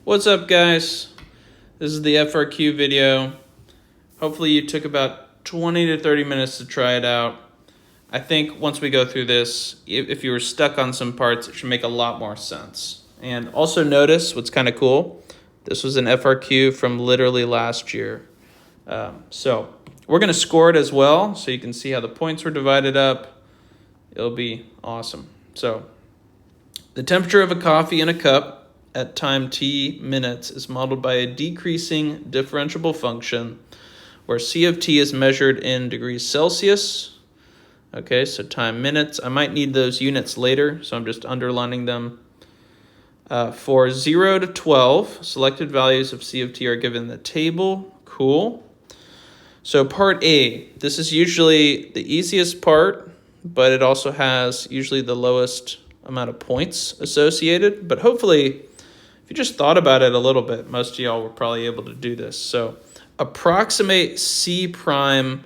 What's up, guys? This is the FRQ video. Hopefully you took about 20 to 30 minutes to try it out. I think once we go through this, if you were stuck on some parts, it should make a lot more sense. And also notice what's kind of cool. This was an FRQ from literally last year. So we're going to score it as well, so you can see how the points were divided up. It'll be awesome. So the temperature of a coffee in a cup at time t minutes is modeled by a decreasing differentiable function where C of t is measured in degrees Celsius. Okay, so time minutes. I might need those units later, so I'm just underlining them. For 0 to 12, selected values of C of t are given in the table. Cool. So part A, this is usually the easiest part, but it also has usually the lowest amount of points associated. But hopefully, if you just thought about it a little bit, most of y'all were probably able to do this. So approximate C prime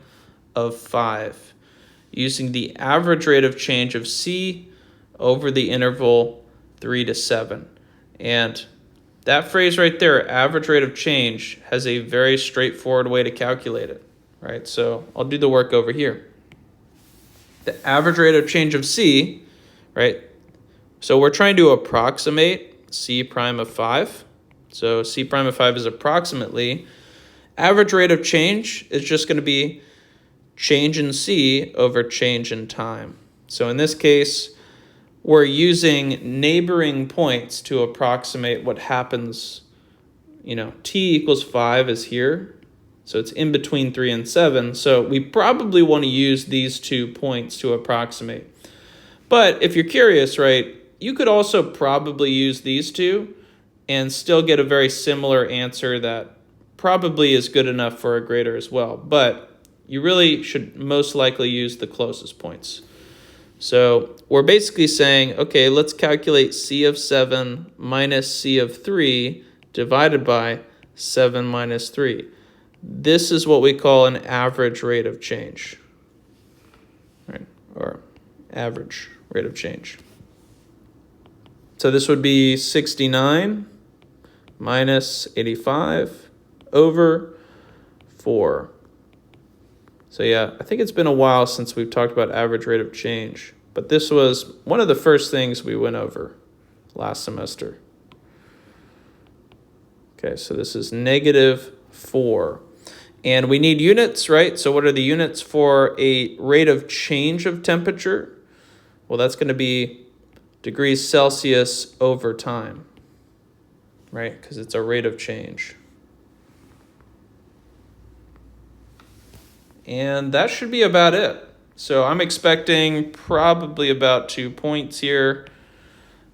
of 5 using the average rate of change of C over the interval 3 to 7. And that phrase right there, average rate of change, has a very straightforward way to calculate it, right? So I'll do the work over here. The average rate of change of C, right? So we're trying to approximate C prime of 5. So C prime of 5 is approximately. Average rate of change is just going to be change in C over change in time. So in this case, we're using neighboring points to approximate what happens. T equals 5 is here. So it's in between 3 and 7. So we probably want to use these 2 points to approximate. But if you're curious, right, you could also probably use these two and still get a very similar answer that probably is good enough for a grader as well. But you really should most likely use the closest points. So we're basically saying, okay, let's calculate C of 7 minus C of 3 divided by 7 minus 3. This is what we call an average rate of change, right? Or average rate of change. So this would be 69 minus 85 over 4. So yeah, I think it's been a while since we've talked about average rate of change, but this was one of the first things we went over last semester. Okay, so this is -4. And we need units, right? So what are the units for a rate of change of temperature? Well, that's going to be degrees Celsius over time, right? Because it's a rate of change. And that should be about it. So I'm expecting probably about 2 points here.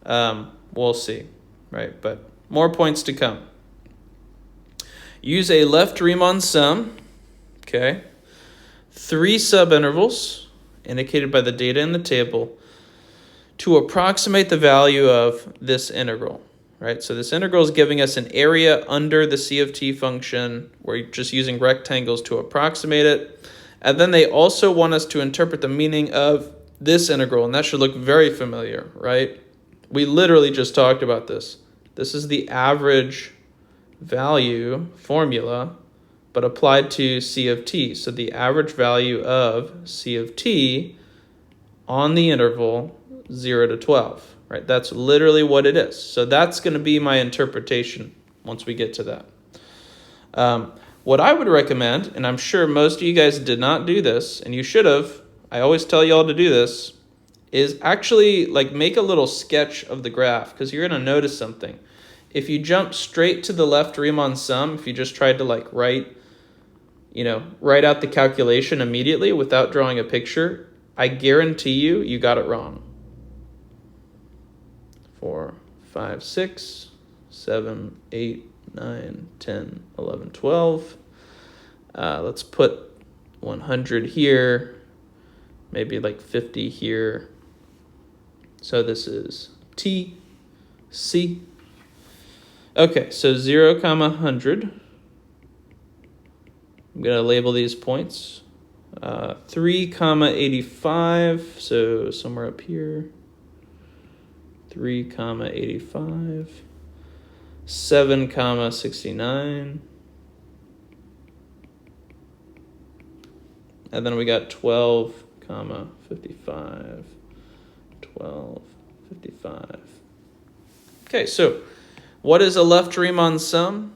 We'll see, right? But more points to come. Use a left Riemann sum, okay? 3 subintervals indicated by the data in the table to approximate the value of this integral, right? So this integral is giving us an area under the C of t function. We're just using rectangles to approximate it. And then they also want us to interpret the meaning of this integral, and that should look very familiar, right? We literally just talked about this. This is the average value formula, but applied to C of t. So the average value of C of t on the interval 0 to 12, right? That's literally what it is. So that's going to be my interpretation once we get to that. What I would recommend, and I'm sure most of you guys did not do this, and you should have, I always tell y'all to do this, is actually make a little sketch of the graph, because you're going to notice something. If you jump straight to the left Riemann sum, if you just tried to write out the calculation immediately without drawing a picture, I guarantee you got it wrong. 4, 5, 6, 7, 8, 9, 10, 11, 12. Let's put 100 here, maybe 50 here. So this is T, C. Okay, so 0, 100. I'm going to label these points. 3, 85, so somewhere up here. 3, 85. 7 comma 69. And then we got 12 comma 55. 12, 55. Okay, so what is a left Riemann sum?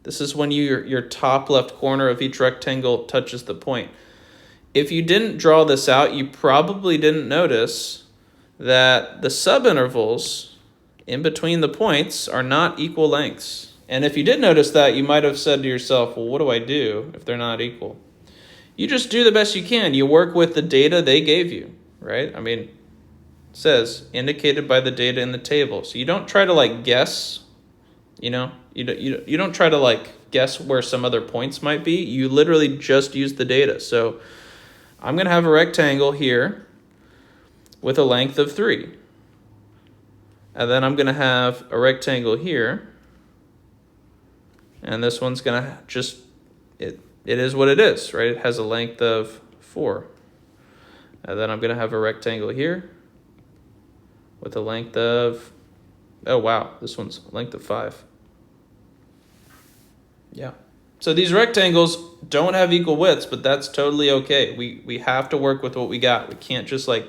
This is when your top left corner of each rectangle touches the point. If you didn't draw this out, you probably didn't notice that the subintervals in between the points are not equal lengths. And if you did notice that, you might have said to yourself, well, what do I do if they're not equal? You just do the best you can. You work with the data they gave you, right? I mean, it says indicated by the data in the table. So you don't try to like guess, you don't try to like guess where some other points might be. You literally just use the data. So I'm going to have a rectangle here with a length of 3. And then I'm going to have a rectangle here. And this one's going to just, it is what it is, right? It has a length of 4. And then I'm going to have a rectangle here with a length of, oh wow, this one's a length of 5. Yeah. So these rectangles don't have equal widths, but that's totally okay. We have to work with what we got. We can't just like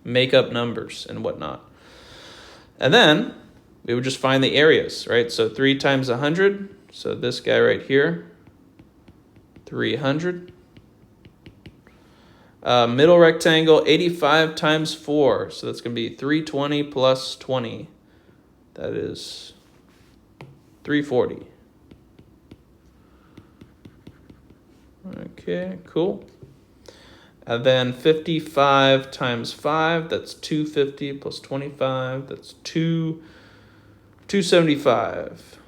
make up numbers and whatnot. And then we would just find the areas, right? So 3 times 100. So this guy right here, 300. Middle rectangle, 85 times 4. So that's going to be 320 plus 20. That is 340. Okay, cool. And then 55 times 5, that's 250 plus 25, that's 275.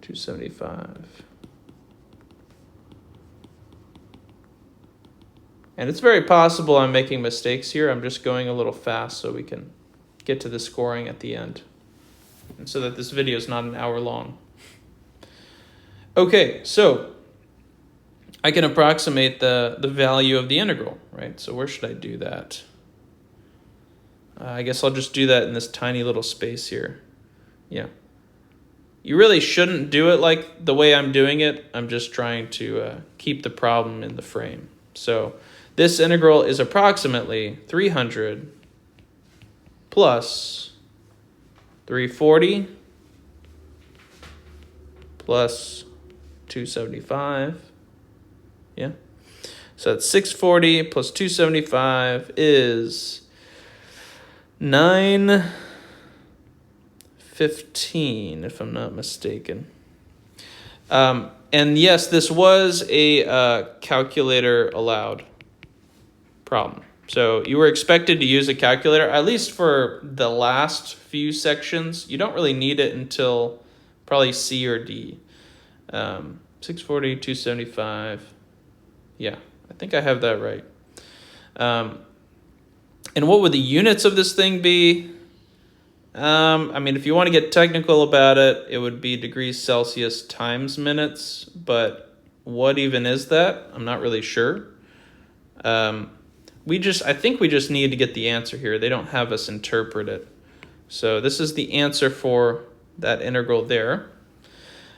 275. And it's very possible I'm making mistakes here. I'm just going a little fast so we can get to the scoring at the end, and so that this video is not an hour long. Okay, so I can approximate the value of the integral, right? So where should I do that? I guess I'll just do that in this tiny little space here. Yeah. You really shouldn't do it like the way I'm doing it. I'm just trying to keep the problem in the frame. So this integral is approximately 300 plus 340 plus 275. Yeah. So that's 640 plus 275 is 915, if I'm not mistaken. And yes, this was a calculator allowed problem. So you were expected to use a calculator, at least for the last few sections. You don't really need it until probably C or D. 640, 275. Yeah, I think I have that right. And what would the units of this thing be? I mean, if you want to get technical about it, it would be degrees Celsius times minutes. But what even is that? I'm not really sure. I think we just need to get the answer here. They don't have us interpret it. So this is the answer for that integral there.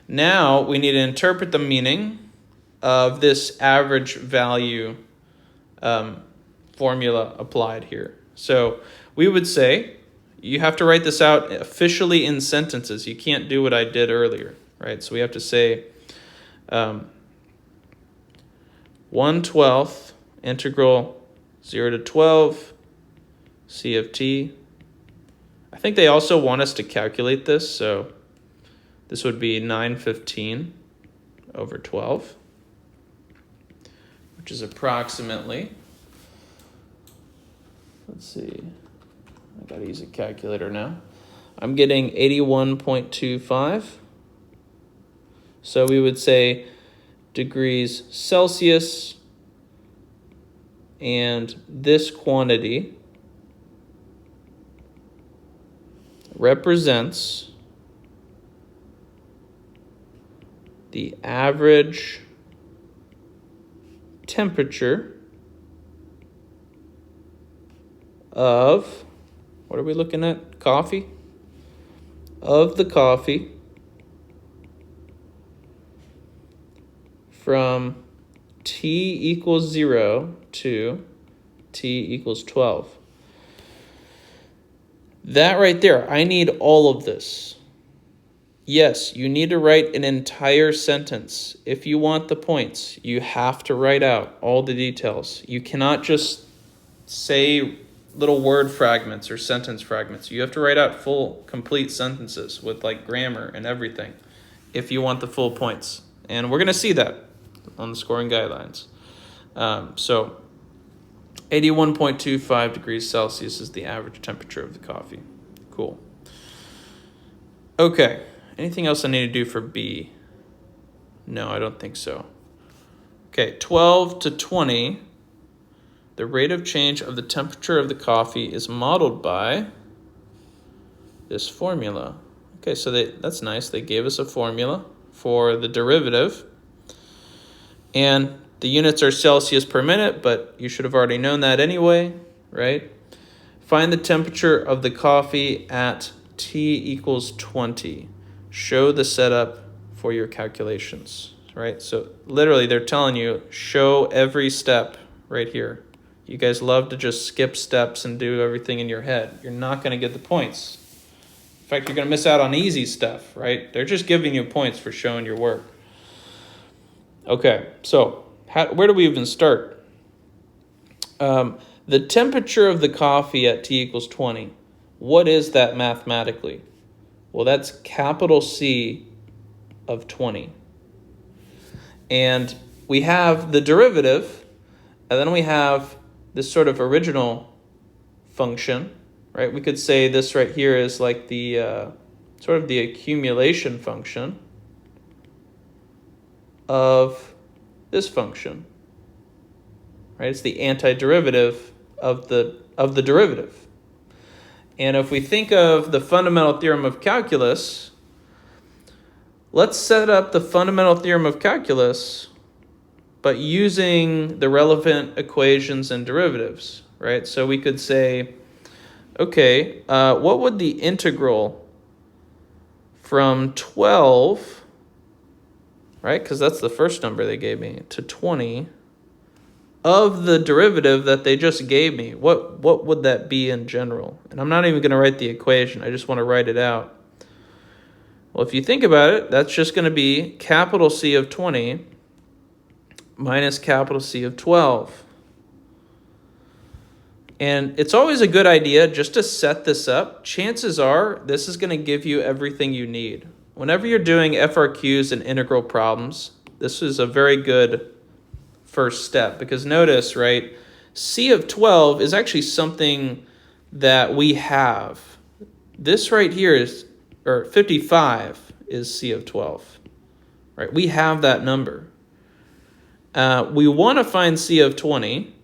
Now we need to interpret the meaning of this average value formula applied here. So we would say you have to write this out officially in sentences. You can't do what I did earlier, right? So we have to say 1/12 integral 0 to 12 c of t. I think they also want us to calculate this, so this would be 915 over 12, which is approximately, let's see, I gotta use a calculator now. I'm getting 81.25. So we would say degrees Celsius, and this quantity represents the average temperature of, what are we looking at? Coffee? of the coffee from t equals 0 to t equals 12. That right there, I need all of this. Yes, you need to write an entire sentence. If you want the points, you have to write out all the details. You cannot just say little word fragments or sentence fragments. You have to write out full, complete sentences with like grammar and everything if you want the full points. And we're going to see that on the scoring guidelines. So 81.25 degrees Celsius is the average temperature of the coffee. Cool. Okay. Anything else I need to do for B? No, I don't think so. Okay, 12 to 20. The rate of change of the temperature of the coffee is modeled by this formula. Okay, so that's nice. They gave us a formula for the derivative. And the units are Celsius per minute, but you should have already known that anyway, right? Find the temperature of the coffee at T equals 20. Show the setup for your calculations, right? So literally they're telling you, show every step right here. You guys love to just skip steps and do everything in your head. You're not going to get the points. In fact, you're going to miss out on easy stuff, right? They're just giving you points for showing your work. Okay, so where do we even start? The temperature of the coffee at T equals 20. What is that mathematically? Well, that's capital C of 20. And we have the derivative, and then we have this sort of original function, right? We could say this right here is like the sort of the accumulation function of this function, right? It's the antiderivative of the derivative. And if we think of the fundamental theorem of calculus, let's set up the fundamental theorem of calculus, but using the relevant equations and derivatives, right? So we could say, okay, what would the integral from 12, right? Because that's the first number they gave me, to 20 of the derivative that they just gave me, what would that be in general? And I'm not even going to write the equation. I just want to write it out. Well, if you think about it, that's just going to be capital C of 20 minus capital C of 12. And it's always a good idea just to set this up. Chances are this is going to give you everything you need. Whenever you're doing FRQs and integral problems, this is a very good first step, because notice, right, C of 12 is actually something that we have. This right here is, or 55 is C of 12, right? We have that number. We want to find C of 20,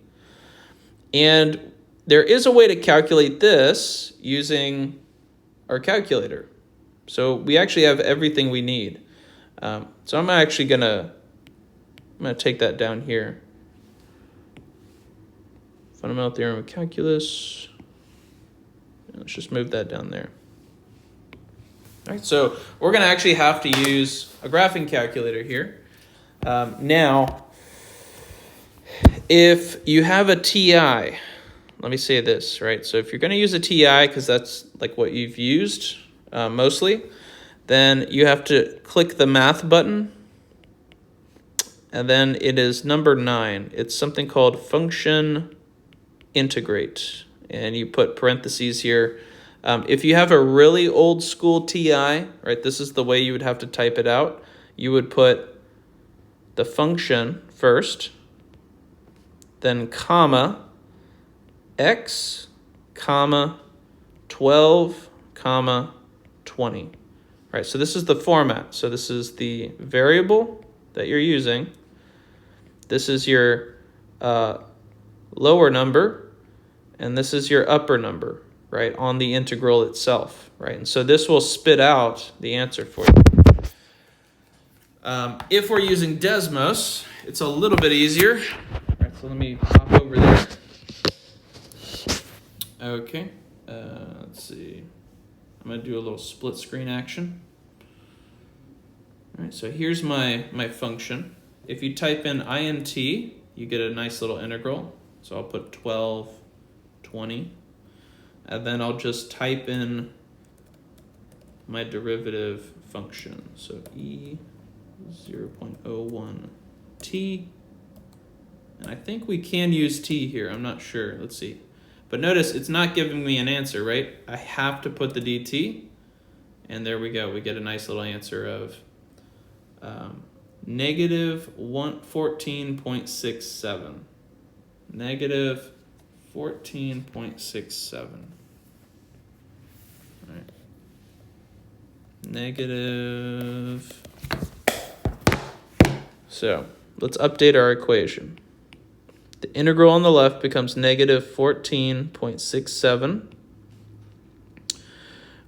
and there is a way to calculate this using our calculator. So we actually have everything we need. So I'm actually going to take that down here. Fundamental theorem of calculus. Let's just move that down there. All right, so we're going to actually have to use a graphing calculator here. Now, if you have a TI, let me say this, right? So if you're going to use a TI, because that's like what you've used mostly, then you have to click the math button. And then it is number 9. It's something called function integrate. And you put parentheses here. If you have a really old school TI, right, this is the way you would have to type it out. You would put the function first, then comma, x, comma, 12, comma, 20. Right, so this is the format. So this is the variable that you're using. This is your lower number, and this is your upper number, right, on the integral itself, right? And so this will spit out the answer for you. If we're using Desmos, it's a little bit easier. All right, so let me hop over there. Okay, let's see. I'm going to do a little split screen action. All right, so here's my function. If you type in int, you get a nice little integral. So I'll put 12, 20. And then I'll just type in my derivative function. So e 0.01t. And I think we can use t here. I'm not sure. Let's see. But notice it's not giving me an answer, right? I have to put the dt. And there we go. We get a nice little answer of negative 14.67. Negative 14.67. All right. Negative. So let's update our equation. The integral on the left becomes negative 14.67.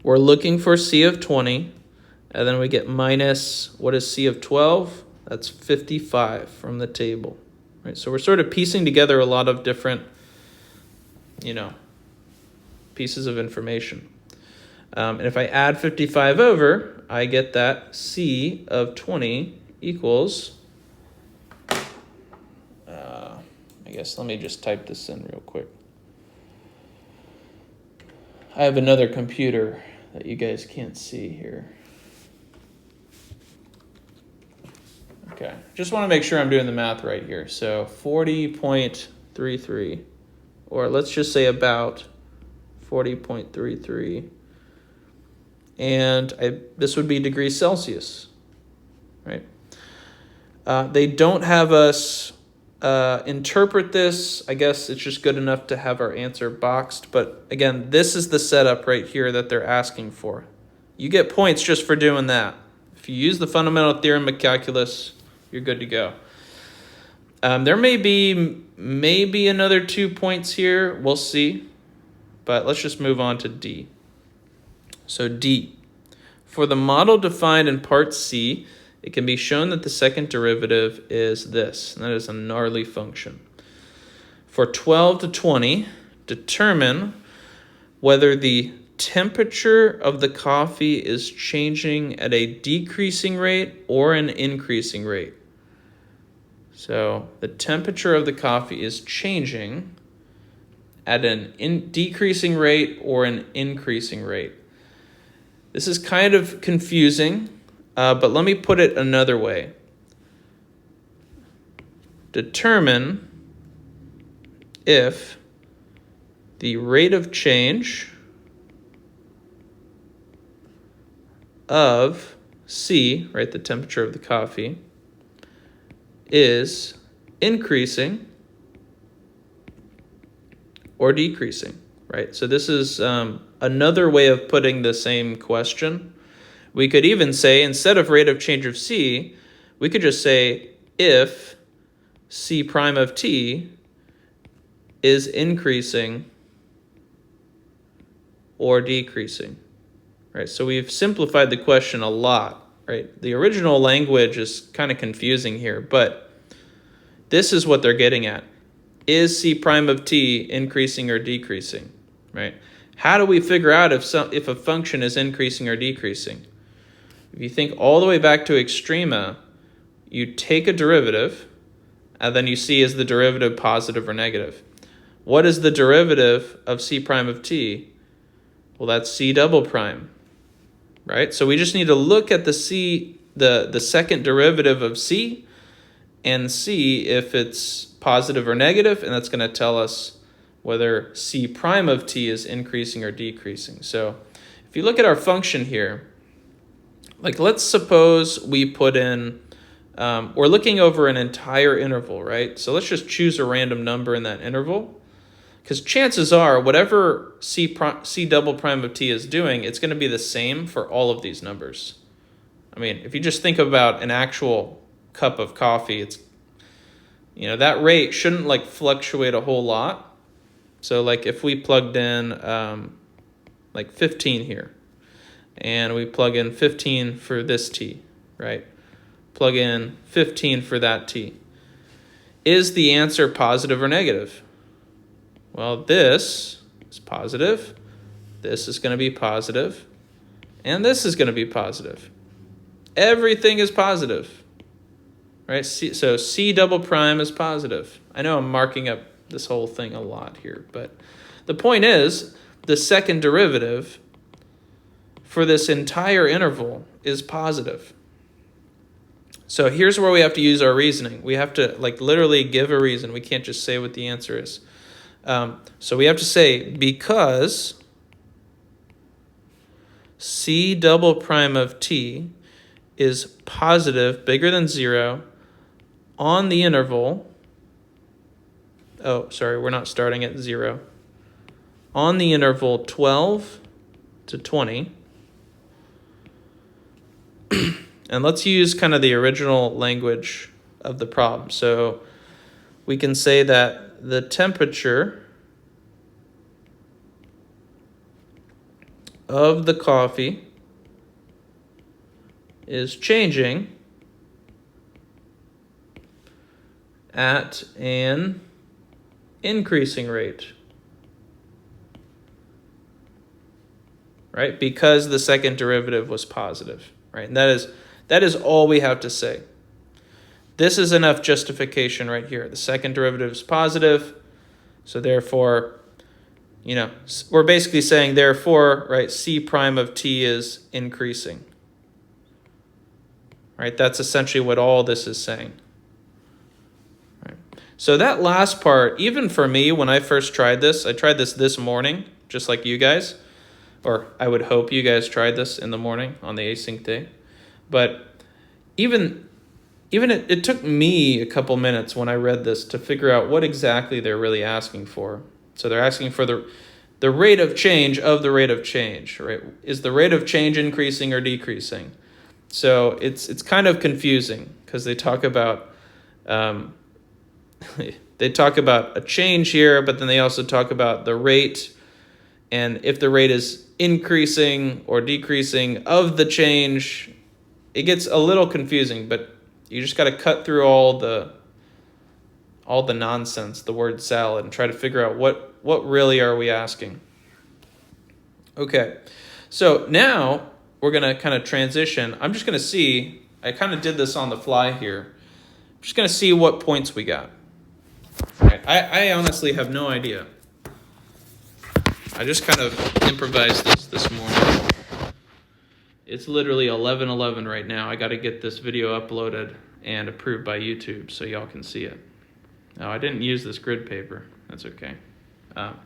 We're looking for c of 20, and then we get minus, what is c of 12? That's 55 from the table. Right? So we're sort of piecing together a lot of different, pieces of information. And if I add 55 over, I get that c of 20 equals, I guess let me just type this in real quick. I have another computer that you guys can't see here. Okay, just want to make sure I'm doing the math right here. So 40.33, or let's just say about 40.33. And this would be degrees Celsius, right? They don't have us interpret this. I guess it's just good enough to have our answer boxed. But again, this is the setup right here that they're asking for. You get points just for doing that. If you use the fundamental theorem of calculus, you're good to go. There may be maybe another 2 points here. We'll see. But let's just move on to D. So D. For the model defined in part C, it can be shown that the second derivative is this, and that is a gnarly function. For 12 to 20, determine whether the temperature of the coffee is changing at a decreasing rate or an increasing rate. So the temperature of the coffee is changing at an decreasing rate or an increasing rate. This is kind of confusing. But let me put it another way. Determine if the rate of change of C, right, the temperature of the coffee, is increasing or decreasing, right? So this is another way of putting the same question. We could even say, instead of rate of change of C, we could just say if C prime of t is increasing or decreasing, right? So we've simplified the question a lot, right? The original language is kind of confusing here, but this is what they're getting at. Is C prime of t increasing or decreasing, right? How do we figure out if a function is increasing or decreasing? If you think all the way back to extrema, you take a derivative, and then you see is the derivative positive or negative. What is the derivative of C prime of t? Well, that's C double prime, right? So we just need to look at the second derivative of C and see if it's positive or negative, and that's going to tell us whether C prime of t is increasing or decreasing. So if you look at our function here, like let's suppose we put in, we're looking over an entire interval, right? So let's just choose a random number in that interval, because chances are whatever C double prime of t is doing, it's going to be the same for all of these numbers. I mean, if you just think about an actual cup of coffee, it's, that rate shouldn't like fluctuate a whole lot. So like if we plugged in like 15 here, and we plug in 15 for this t, right? Plug in 15 for that t. Is the answer positive or negative? Well, this is positive. This is going to be positive. And this is going to be positive. Everything is positive. Right? So C double prime is positive. I know I'm marking up this whole thing a lot here, but the point is the second derivative for this entire interval is positive. So here's where we have to use our reasoning. We have to literally give a reason. We can't just say what the answer is. So we have to say because C double prime of t is positive, bigger than 0, on the interval, oh, sorry, we're not starting at 0, on the interval 12 to 20, and let's use kind of the original language of the problem. So we can say that the temperature of the coffee is changing at an increasing rate, right? Because the second derivative was positive, right? And that is all we have to say. This is enough justification right here. The second derivative is positive, so therefore, we're basically saying therefore, right, C prime of t is increasing. Right? That's essentially what all this is saying. Right. So that last part, even for me, when I first tried this morning, just like you guys, or I would hope you guys tried this in the morning on the async day. But even it took me a couple minutes when I read this to figure out what exactly they're really asking for. So they're asking for the rate of change of the rate of change, right? Is the rate of change increasing or decreasing? So it's kind of confusing because they talk about a change here, but then they also talk about the rate, and if the rate is increasing or decreasing of the change, it gets a little confusing. But you just got to cut through all the nonsense, the word salad, and try to figure out what really are we asking. Okay, so now we're going to kind of transition. I'm just going to see, I kind of did this on the fly here. I'm just going to see what points we got. Right. I honestly have no idea. I just kind of improvised this morning. It's literally 11:11 right now. I got to get this video uploaded and approved by YouTube so y'all can see it. Now, I didn't use this grid paper. That's okay.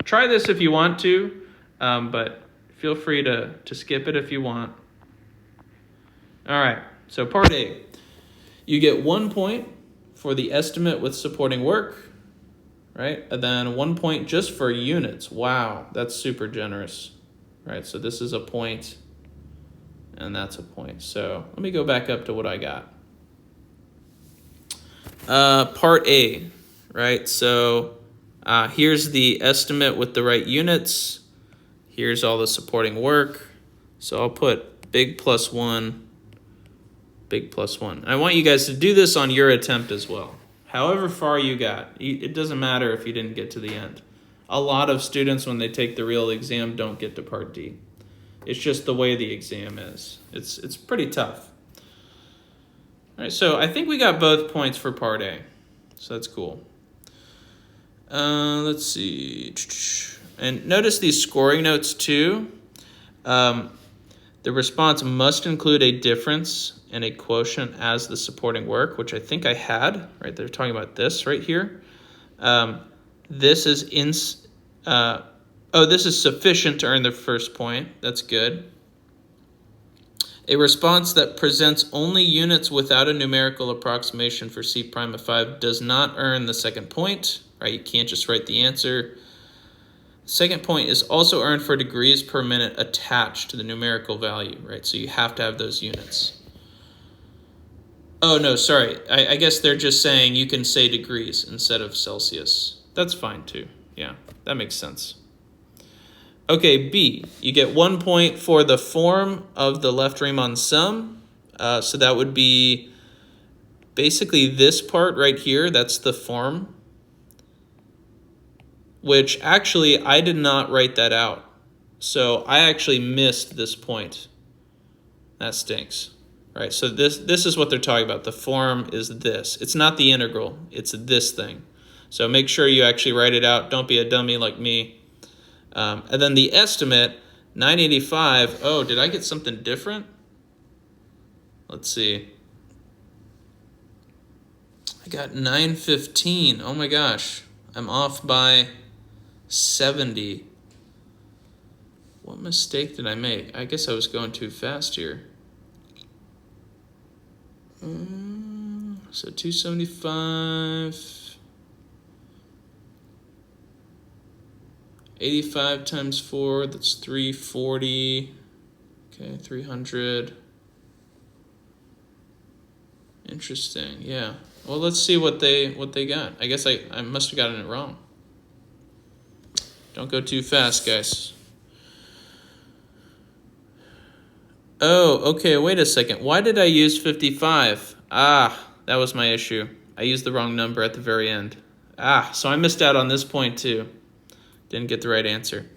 Try this if you want to, but feel free to skip it if you want. All right, so part A. You get 1 point for the estimate with supporting work, right? And then 1 point just for units. Wow, that's super generous, right? So this is a point, and that's a point. So let me go back up to what I got. Part A, right? So here's the estimate with the right units. Here's all the supporting work. So I'll put big plus 1, big plus 1. I want you guys to do this on your attempt as well. However far you got, it doesn't matter if you didn't get to the end. A lot of students, when they take the real exam, don't get to part D. It's just the way the exam is. It's pretty tough. All right, so I think we got both points for part A. So that's cool. Let's see. And notice these scoring notes too. The response must include a difference and a quotient as the supporting work, which I think I had, right? They're talking about this right here. This is this is sufficient to earn the first point. That's good. A response that presents only units without a numerical approximation for C prime of 5 does not earn the second point, right? You can't just write the answer. Second point is also earned for degrees per minute attached to the numerical value, right? So you have to have those units. Oh, no, sorry. I guess they're just saying you can say degrees instead of Celsius. That's fine, too. Yeah, that makes sense. Okay, B. You get 1 point for the form of the left Riemann sum. So that would be basically this part right here. That's the form, which actually I did not write that out. So I actually missed this point. That stinks. Right, so this is what they're talking about. The form is this. It's not the integral. It's this thing. So make sure you actually write it out. Don't be a dummy like me. And then the estimate, 985. Oh, did I get something different? Let's see. I got 915. Oh my gosh. I'm off by 70. What mistake did I make? I guess I was going too fast here. So 275. 85 times 4, that's 340. Okay, 300. Interesting, yeah. Well, let's see what they got. I guess I must have gotten it wrong. Don't go too fast, guys. Oh, okay, wait a second. Why did I use 55? Ah, that was my issue. I used the wrong number at the very end. So I missed out on this point too. Didn't get the right answer.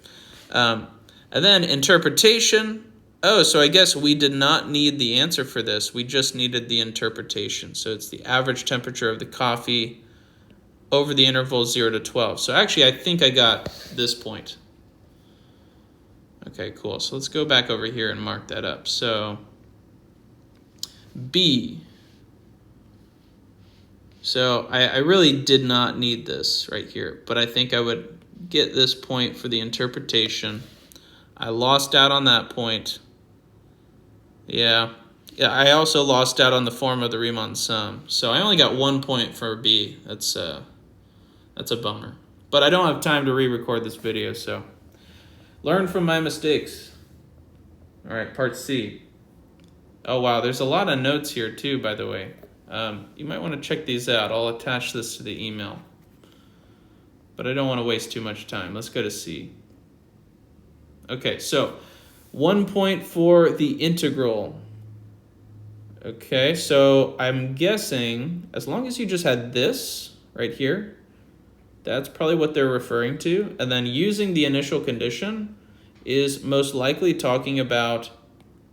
And then interpretation. Oh, so I guess we did not need the answer for this. We just needed the interpretation. So it's the average temperature of the coffee over the interval 0 to 12. So actually, I think I got this point. Okay, cool. So let's go back over here and mark that up. So B. So I really did not need this right here, but I think I would get this point for the interpretation. I lost out on that point. Yeah, I also lost out on the form of the Riemann sum. So I only got 1 point for B. That's a bummer. But I don't have time to re-record this video, so learn from my mistakes. All right, part C. Oh, wow, there's a lot of notes here too, by the way. You might want to check these out. I'll attach this to the email. But I don't want to waste too much time. Let's go to C. Okay, so 1 point for the integral. Okay, so I'm guessing as long as you just had this right here, that's probably what they're referring to. And then using the initial condition is most likely talking about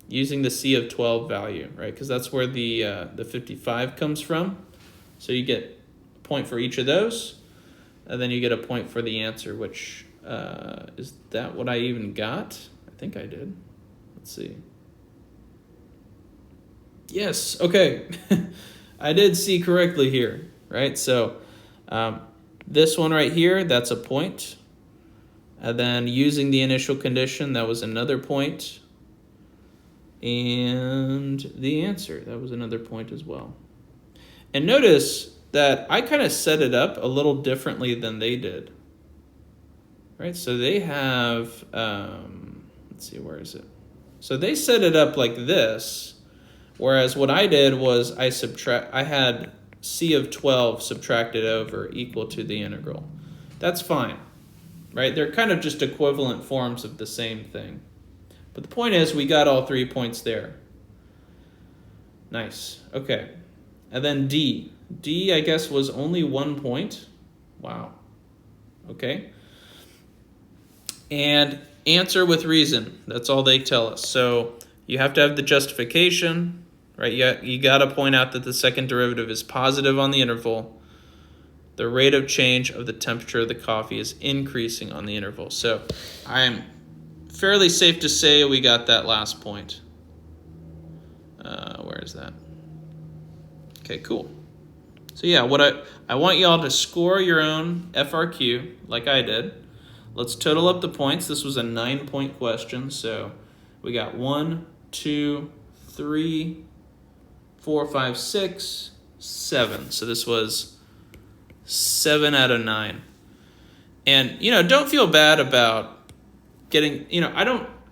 using the C of 12 value, right? Because that's where the 55 comes from. So you get a point for each of those, and then you get a point for the answer, which is that what I even got? I think I did. Let's see. Yes, okay. I did see correctly here, right? So this one right here, that's a point. And then using the initial condition, that was another point. And the answer, that was another point as well. And notice that I kind of set it up a little differently than they did. Right, so they have, let's see, where is it? So they set it up like this, whereas what I did was I had C of 12 subtracted over equal to the integral. That's fine, right? They're kind of just equivalent forms of the same thing. But the point is we got all 3 points there. Nice, okay. And then D. D, I guess, was only 1 point. Wow, okay. And answer with reason. That's all they tell us. So you have to have the justification, right? You got to point out that the second derivative is positive on the interval. The rate of change of the temperature of the coffee is increasing on the interval. So I'm fairly safe to say we got that last point. Where is that? Okay, cool. So yeah, what I want y'all to score your own FRQ like I did. Let's total up the points. This was a 9-point question, so we got 1, 2, 3, 4, 5, 6, 7. So this was 7 out of 9. And, don't feel bad about getting,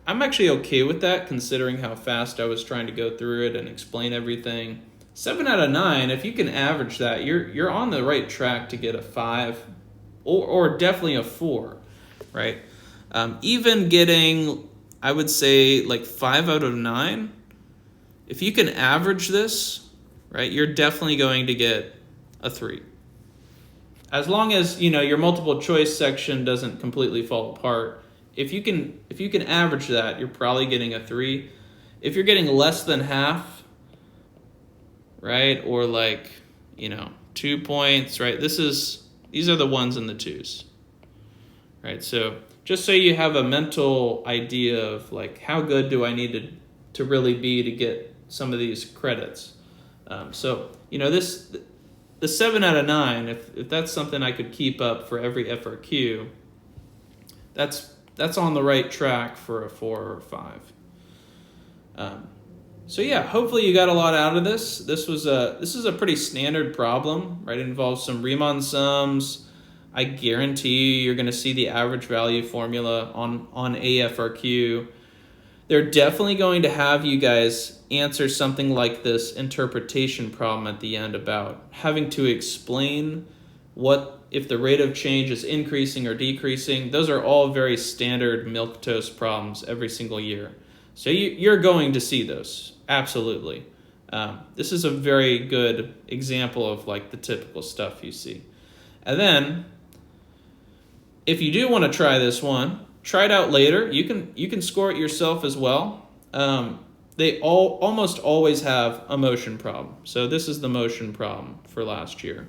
I'm actually okay with that considering how fast I was trying to go through it and explain everything. 7 out of 9, if you can average that, you're on the right track to get a 5 or definitely a 4. Right? Even getting, I would say, like 5 out of 9, if you can average this, right, you're definitely going to get a 3. As long as, your multiple choice section doesn't completely fall apart. If you can average that, you're probably getting a 3. if you're getting less than half, right, or like, 2 points, right, these are the ones and the twos, right? So just so you have a mental idea of like how good do I need to really be to get some of these credits. So the 7 out of 9, if that's something I could keep up for every FRQ, that's on the right track for a 4 or 5. So yeah, hopefully you got a lot out of this. This is a pretty standard problem, right? It involves some Riemann sums. I guarantee you're going to see the average value formula on a FRQ. They're definitely going to have you guys answer something like this interpretation problem at the end about having to explain what if the rate of change is increasing or decreasing. Those are all very standard milquetoast problems every single year. So you're going to see those, absolutely. This is a very good example of like the typical stuff you see. And then, if you do want to try this one, try it out later. You can score it yourself as well. They almost always have a motion problem. So this is the motion problem for last year,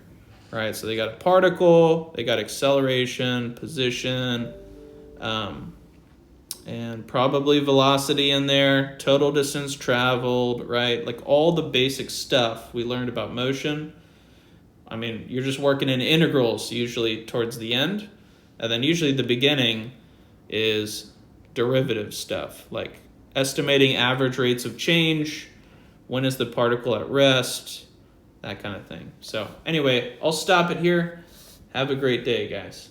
right? So they got a particle, they got acceleration, position, and probably velocity in there, total distance traveled, right? Like all the basic stuff we learned about motion. I mean, you're just working in integrals usually towards the end. And then usually the beginning is derivative stuff, like estimating average rates of change, when is the particle at rest, that kind of thing. So anyway, I'll stop it here. Have a great day, guys.